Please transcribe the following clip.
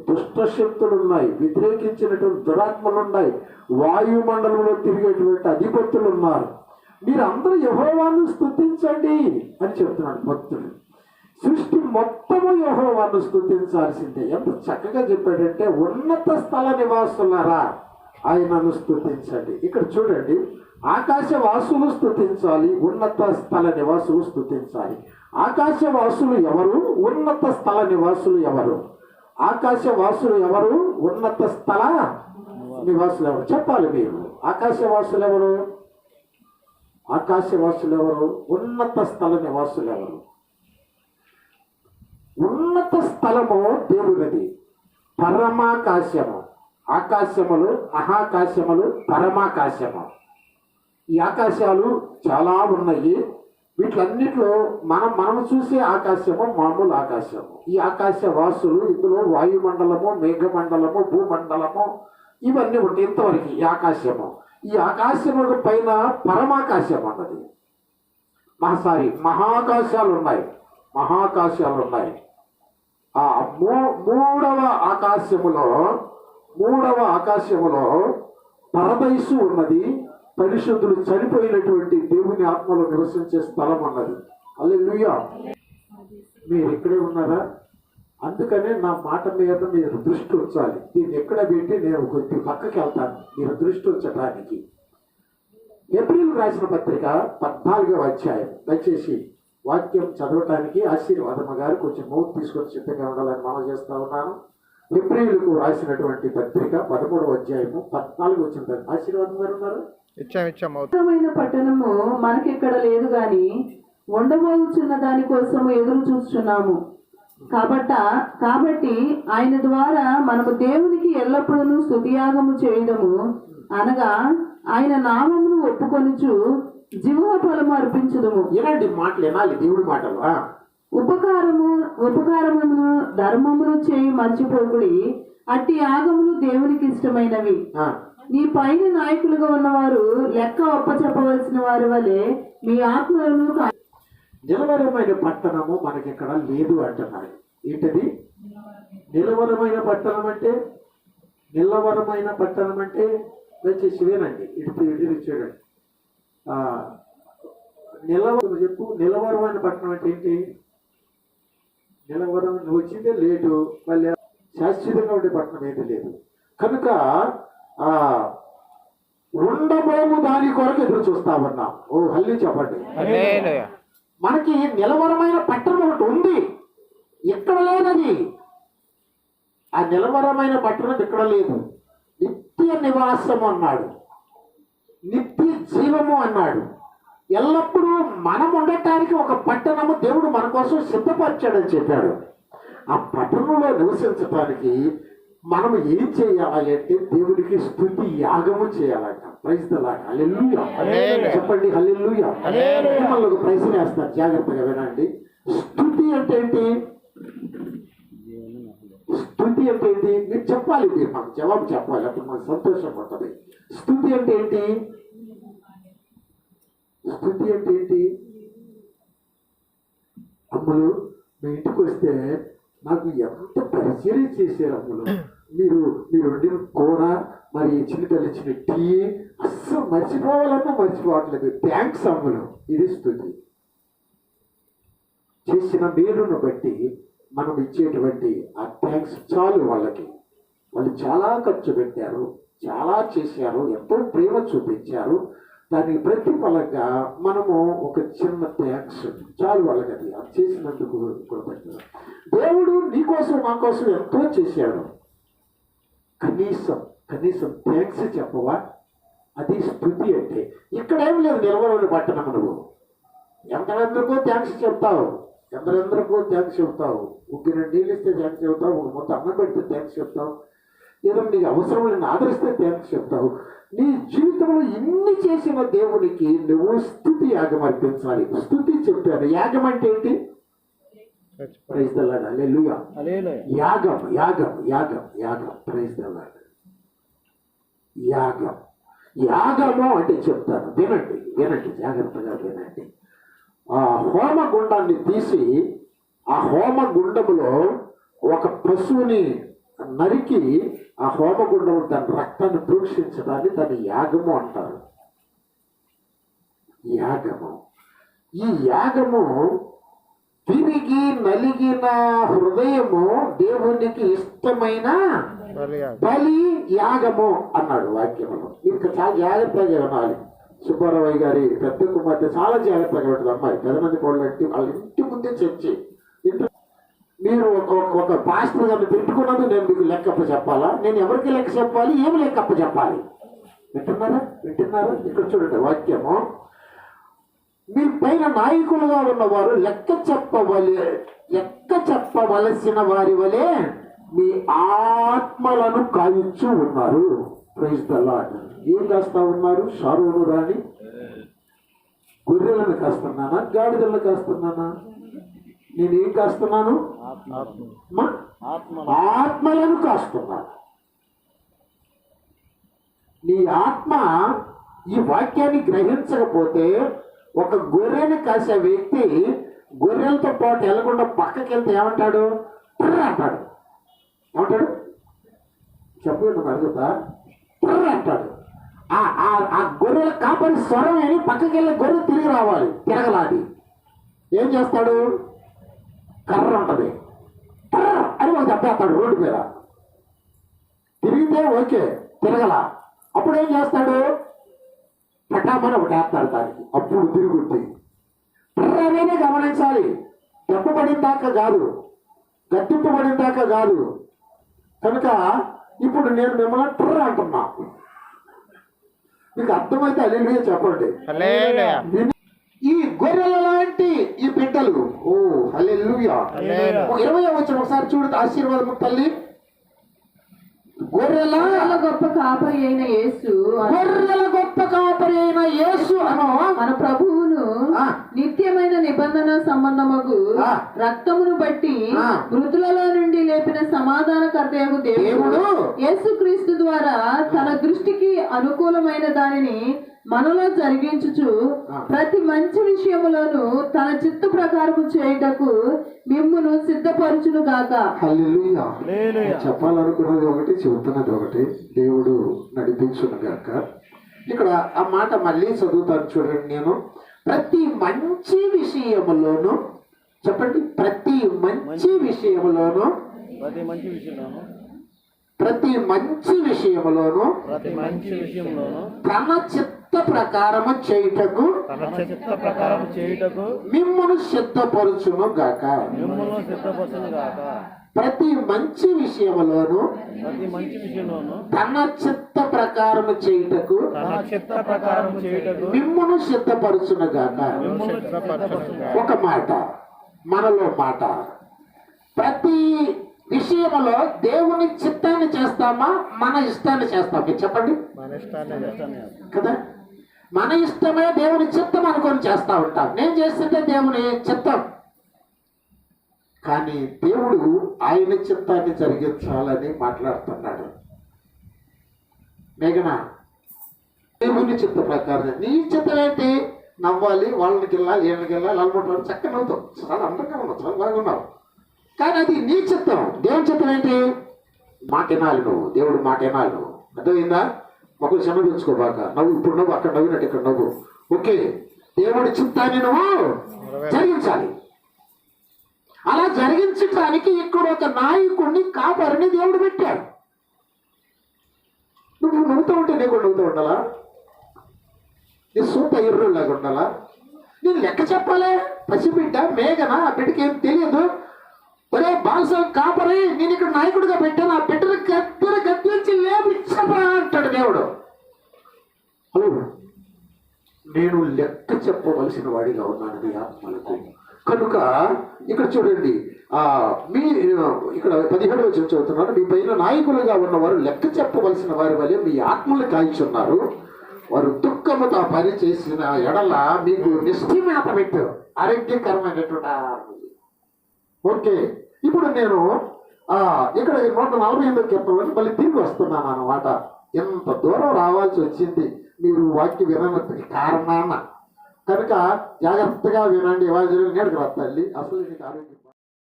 దుష్ట శక్తులు ఉన్నాయి, వ్యతిరేకించినటువంటి దురాత్మలు ఉన్నాయి, వాయుమండలంలో తిరిగేటువంటి అధిపతులు ఉన్నారు. మీరందరూ యెహోవాను స్తుతించండి అని చెప్తున్నాడు భక్తుడు. సృష్టి మొత్తము యెహోవాను స్తుతించాల్సిందే. ఎంత చక్కగా చెప్పాడంటే, ఉన్నత స్థల నివాసులారా ఆయనను స్తుతించండి. ఇక్కడ చూడండి, ఆకాశవాసులు స్తుతించాలి, ఉన్నత స్థల నివాసులు స్తుతించాలి. ఆకాశవాసులు ఎవరు? ఉన్నత స్థల నివాసులు ఎవరు? ఆకాశవాసులు ఎవరు? ఉన్నత స్థల నివాసులు ఎవరు? చెప్పాలి మీరు. ఆకాశవాసులు ఎవరు? ఆకాశవాసులు ఎవరు? ఉన్నత స్థల నివాసులు ఎవరు? ఉన్నత స్థలము దేవుడిది. పరమాకాశము, ఆకాశములు, మహాకాశములు, పరమాకాశము. ఈ ఆకాశాలు చాలా ఉన్నాయి. వీటిలన్నిటిలో మనము చూసే ఆకాశము మామూలు ఆకాశము. ఈ ఆకాశ వాసులు, ఇందులో వాయుమండలము, మేఘమండలము, భూమండలము ఇవన్నీ ఉంటాయి. ఇంతవరకు ఈ ఆకాశము. ఈ ఆకాశము పైన పరమాకాశం అన్నది. మహాకాశాలు ఉన్నాయి, మహాకాశాలు ఉన్నాయి. ఆ మూడవ ఆకాశములో పరదైసు ఉన్నది. పరిశుద్ధులు చనిపోయినటువంటి దేవుని ఆత్మలో నివసించే స్థలం అన్నది. హల్లెలూయా. మీరు ఇక్కడే ఉన్నారా? అందుకనే నా మాట మీద మీరు దృష్టి ఉంచాలి. దీన్ని ఎక్కడ పెట్టి నేను కొద్ది పక్కకి వెళ్తాను, మీరు దృష్టి ఉంచడానికి. ఏప్రిల్ రాసిన పత్రిక 14వ అధ్యాయం. దయచేసి వాక్యం చదవటానికి ఆశీర్వాదమ్మ గారు కొంచెం నోట్ తీసుకొని సిద్ధంగా ఉండాలని మనం చేస్తా ఉన్నాను. ఏప్రిల్కు రాసినటువంటి పత్రిక 13వ అధ్యాయము 14 వచ్చిన ఆశీర్వాదం గారు ఉన్నారు. పట్టణము మనకిక్కడ లేదు గాని ఉండబోచున్న దాని కోసం ఎదురు చూస్తున్నాము. కాబట్టి ఆయన ద్వారా మనము దేవునికి ఎల్లప్పుడూ స్తుతియాగము చేయడము, అనగా ఆయన నామమును ఒప్పుకొనుచు జీవ ఫలము అర్పించుదము. ఇలాంటి మాటలు వినాలి, దేవుడి మాటలు. ఉపకారమును ధర్మమును చేయి మర్చిపోకుడి, అట్టి యాగములు దేవునికి ఇష్టమైనవి. నీ పైన నాయకులుగా ఉన్నవారు లెక్క ఒప్పచెప్పవలసిన వారి వలె మీ ఆత్మలను. నిలవరమైన పట్టణము మనకి ఇక్కడ లేదు అంటున్నారు. ఏంటది నిలవరమైన పట్టణం అంటే? నిలవరమైన పట్టణం అంటే దయచేసి వినండి, ఇటు చూడండి. చెప్పు, నిలవరమైన పట్టణం అంటే ఏంటి? నిలవరం నువ్వు వచ్చిందే లేటు, మళ్ళీ శాశ్వతంగా ఉండే పట్టణం ఏది లేదు. కనుక ఉండబోము దాని కొరకు ఎదురు చూస్తా ఉన్నాం. ఓ హల్లి చెప్పండి. మనకి నిలవరమైన పట్టణం ఒకటి ఉంది, ఎక్కడ లేదది. ఆ నిలవరమైన పట్టణం ఇక్కడ లేదు. నిత్య నివాసము అన్నాడు, నిత్య జీవము అన్నాడు. ఎల్లప్పుడూ మనం ఉండటానికి ఒక పట్టణము దేవుడు మన కోసం సిద్ధపరిచాడని చెప్పాడు. ఆ పట్టణంలో నివసించడానికి మనం ఏం చేయాలి అంటే దేవుడికి స్తుతి యాగము చేయాలంట. Praise the Lord. హల్లెలూయా. చెప్పండి హల్లెలూయా. మిమ్మల్ని ఒక ప్రశ్న వేస్తారు, జాగ్రత్తగా వినండి. స్తుతి అంటే ఏంటి? స్తుతి అంటే ఏంటి? మీరు చెప్పాలి, మీరు మాకు జవాబు చెప్పాలి, అప్పుడు మాకు సంతోషం ఉంటుంది. స్తుతి అంటే ఏంటి? స్తుతి అంటే ఏంటి? అమ్ములు మీ ఇంటికి వస్తే నాకు ఎంత పరిచయం చేశారు అమ్ములు. మీరు వండిన కూర, మరి చిన్నతల్లి ఇచ్చిన టీ అస్సలు మర్చిపోవట్లేదు. థ్యాంక్స్ అమ్ములు. ఇది స్తుతి. చేసిన మేలును బట్టి మనం ఇచ్చేటువంటి ఆ థ్యాంక్స్ చాలు వాళ్ళకి. వాళ్ళు చాలా ఖర్చు పెట్టారు, చాలా చేశారు, ఎంతో ప్రేమ చూపించారు. దానికి ప్రతిఫలంగా మనము ఒక చిన్న థ్యాంక్స్ చాలు వాళ్ళకి. అది చేసినందుకు కూడా పెట్టారు. దేవుడు నీకోసం నా కోసం ఎంతో చేశాడు. కనీసం థ్యాంక్స్ చెప్పవా? అది స్తుతి అంటే. ఇక్కడ ఏం లేదు నిలవరని పట్టణం. నువ్వు ఎందరెందరికో థ్యాంక్స్ చెప్తావు, ఉగ్గిన నీళ్ళు ఇస్తే థ్యాంక్స్ చెప్తావు, మొత్తం అన్నం పెడితే థ్యాంక్స్ చెప్తావు, ఏదైనా నీకు అవసరమైన ఆదరిస్తే థ్యాంక్స్ చెప్తావు. నీ జీవితంలో ఇన్ని చేసిన దేవునికి నువ్వు స్తుతి యాగం అర్పించాలి. స్తుతి చెప్పాను. యాగం అంటే ఏంటి? Praise the Lord. హల్లెలూయా. యాగం యాగం యాగం యాగం ప్రైజ్ ది లార్డ్. యాగము అంటే చెప్తాను, వినండి జాగ్రత్తగా వినండి. ఆ హోమగుండాన్ని తీసి ఆ హోమగుండములో ఒక పశువుని నరికి ఆ హోమగుండం దాని రక్తాన్ని ప్రోక్షించడాన్ని దాన్ని యాగము అంటారు. యాగము. ఈ యాగము తిరిగి నలిగిన హృదయము దేవునికి ఇష్టమైన బలి యాగము అన్నాడు వాక్యంలో. ఇంకా చాలా జాగ్రత్తగా వినాలి. సుబ్బారావు గారి పెద్ద కుమార్తె చాలా జాగ్రత్తగా ఉంటుంది. అమ్మాయి పెదమంది కోళ్ళంటి వాళ్ళ ఇంటి ముందే చర్చి. మీరు ఒక పాస్టర్ గారిని పెట్టుకున్నది నేను మీకు లెక్కప్ప చెప్పాలా? నేను ఎవరికి లెక్క చెప్పాలి? ఏమి లెక్కప్ప చెప్పాలి? వింటున్నారా? ఇక్కడ చూడండి వాక్యము. మీ పైన నాయకులుగా ఉన్నవారు లెక్క చెప్పవలసిన వారి వలె మీ ఆత్మలను కాయించు ఉన్నారు. Praise the Lord. ఏం కాస్తా ఉన్నారు? షారోను రాణి గొర్రెలను కాస్తున్నానా? గాడిదలను కాస్తున్నానా? నేనేం కాస్తున్నాను? ఆత్మలను కాస్తున్నాను. నీ ఆత్మ ఈ వాక్యాన్ని గ్రహించకపోతే ఒక గొర్రెని కాసే వ్యక్తి గొర్రెలతో పాటు వెళ్ళకుండా పక్కకి వెళ్తే ఏమంటాడు? అంటాడు. ఏమంటాడు? చెప్పండి అడుగుతా. అంటాడు. ఆ గొర్రెల కాపరి స్వరం అని పక్కకి వెళ్ళి గొర్రె తిరిగి రావాలి. తిరగలాది ఏం చేస్తాడు? కర్ర ఉంటది అని వాళ్ళు చెప్పేస్తాడు. రోడ్డు మీద తిరిగితే ఓకే, తిరగల. అప్పుడు ఏం చేస్తాడు? పటామని ఒకటి వేస్తాడు దానికి. అప్పుడు తిరుగుద్ది. ట్రనే గమనించాలి. దెబ్బపడిన దాకా కాదు, గట్టింపబడిన దాకా కాదు. కనుక ఇప్పుడు నేను మిమ్మల్ని ట్ర అంటున్నా. మీకు అర్థమైతే హల్లెలూయా చెప్పండి. ఈ గొర్రెల లాంటి ఈ బిడ్డలు, ఓ హల్లెలూయా. 20వ వచనం ఒకసారి చూడు. ఆశీర్వాదము తల్లి. గొర్రెల గొప్ప కాపరి అయిన యేసు అను మన ప్రభువును నిత్యమైన నిబంధన సంబంధముకు రక్తమును బట్టి మృతులలో నుండి లేపిన సమాధానకర్తయగు దేవుడు యేసుక్రీస్తు ద్వారా తన దృష్టికి అనుకూలమైన దానిని మనలో జరిగించుచు ప్రతి మంచి విషయములను తన చిత్త ప్రకారము చేయుటకు మిమ్మును సిద్ధపరచును గాక. హల్లెలూయా. చెప్పాలనుకున్నది ఒకటి, చెబుతున్నది ఒకటి. దేవుడు నడిపించును గాక. ఇక్కడ ఆ మాట మళ్ళీ చదువుతాను చూడండి. నేను ప్రతి మంచి విషయములోను, చెప్పండి, ప్రతి మంచి విషయములోను తన చిత్త ప్రకారము చేయుటకు మిమ్మును సిద్ధపరచును గాక. ప్రతి మంచి విషయములోను తన చిత్త ప్రకారము చేయుటకు మిమ్మును సిద్ధపరచును గాక. ఒక మాట, మనలో మాట. ప్రతి విషయంలో దేవుని చిత్తాన్ని చేస్తామా, మన ఇష్టాన్ని చేస్తామా? చెప్పండి కదా. మన ఇష్టమే దేవుని చిత్తం అనుకొని చేస్తా ఉంటాం. నేను చేస్తుంటే దేవుని చిత్తం, కానీ దేవుడు ఆయన చిత్తాన్ని జరిగించాలని మాట్లాడుతున్నాడు. మేఘనా, దేవుని చిత్త ప్రకారం. నీ చిత్తం ఏంటి? నవ్వాలి, వాళ్ళకి వెళ్ళాలి, వీళ్ళకి వెళ్ళాలి, అలవాటు చక్కగా నవ్వుతావు, చాలా అందంగా ఉన్నావు, చాలా బాగున్నావు. కానీ అది నీ చిత్తం. దేవుని చిత్తం ఏంటి? మాట వినాలి నువ్వు. దేవుడు మాట వినాలి నువ్వు. అర్థమైందా? ఒకరు క్షమించుకోబాక. నవ్వు ఇప్పుడు నవ్వు, అక్కడ నవ్వినట్టు ఇక్కడ నవ్వు. ఓకే, దేవుడి చిత్తాన్ని నువ్వు జరిగించాలి. అలా జరిగించడానికి ఇక్కడ ఒక నాయకుడిని, కాపరిని దేవుడు పెట్టాడు. నువ్వు నవ్వుతూ ఉంటే నేను కూడా నవ్వుతూ ఉండాలా? నీ సూత ఎర్రులాగా ఉండాలా? నేను లెక్క చెప్పాలి. పసిబిడ్డ మేఘన, ఆ బిడ్డకి ఏం తెలియదు. ఒరే బాలసం కాపరి, నేను ఇక్కడ నాయకుడిగా పెట్టాను, ఆ బిడ్డను గద్దించి లేపిచ్చపా అంటాడు దేవుడు. హలో, నేను లెక్క చెప్పవలసిన వాడిగా ఉన్నాను నీ ఆత్మలకు. కనుక ఇక్కడ చూడండి, మీ ఇక్కడ 17వ వచనం చదువుతున్నాను. మీ పైన నాయకులుగా ఉన్నవారు లెక్క చెప్పవలసిన వారి వల్ల మీ ఆత్మలు కాయించున్నారు. వారు దుఃఖముతో పని చేసిన ఎడల మీకు నిష్ఠిమేత పెట్టు, ఆరోగ్యకరమైనటువంటి. ఓకే, ఇప్పుడు నేను ఇక్కడ 148వ కీర్తనలోకి మళ్ళీ తిరిగి వస్తున్నాను అన్నమాట. ఎంత దూరం రావాల్సి వచ్చింది మీరు వాక్య వినడానికి కారణాన. కనుక జాగ్రత్తగా వినండి. ఎవరు నేడుకు రా తల్లి, అసలు నీకు ఆరోగ్యం